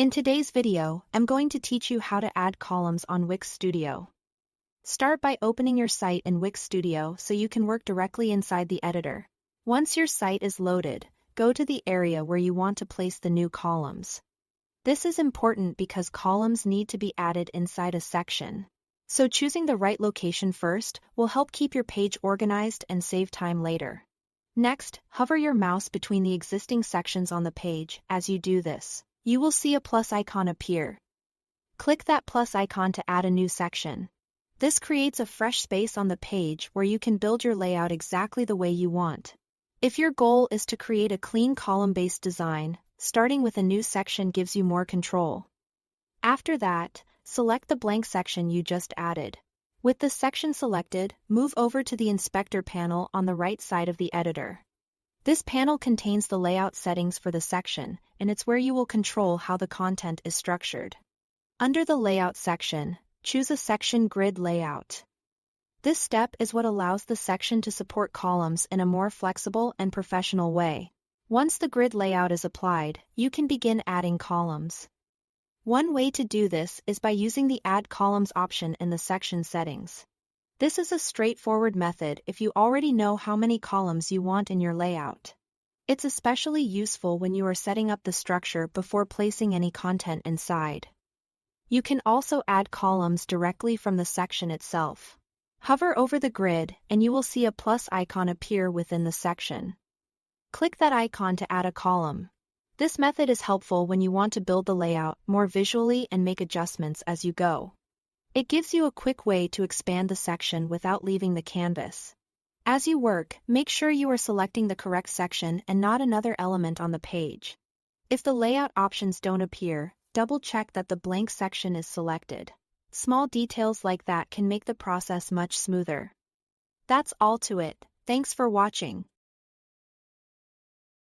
In today's video, I'm going to teach you how to add columns on Wix Studio. Start by opening your site in Wix Studio so you can work directly inside the editor. Once your site is loaded, go to the area where you want to place the new columns. This is important because columns need to be added inside a section. So choosing the right location first will help keep your page organized and save time later. Next, hover your mouse between the existing sections on the page. As you do this, you will see a plus icon appear. Click that plus icon to add a new section. This creates a fresh space on the page where you can build your layout exactly the way you want. If your goal is to create a clean column-based design, starting with a new section gives you more control. After that, select the blank section you just added. With the section selected, move over to the Inspector panel on the right side of the editor. This panel contains the layout settings for the section, and it's where you will control how the content is structured. Under the Layout section, choose a section grid layout. This step is what allows the section to support columns in a more flexible and professional way. Once the grid layout is applied, you can begin adding columns. One way to do this is by using the Add Columns option in the section settings. This is a straightforward method if you already know how many columns you want in your layout. It's especially useful when you are setting up the structure before placing any content inside. You can also add columns directly from the section itself. Hover over the grid and you will see a plus icon appear within the section. Click that icon to add a column. This method is helpful when you want to build the layout more visually and make adjustments as you go. It gives you a quick way to expand the section without leaving the canvas. As you work, make sure you are selecting the correct section and not another element on the page. If the layout options don't appear, double-check that the blank section is selected. Small details like that can make the process much smoother. That's all to it. Thanks for watching.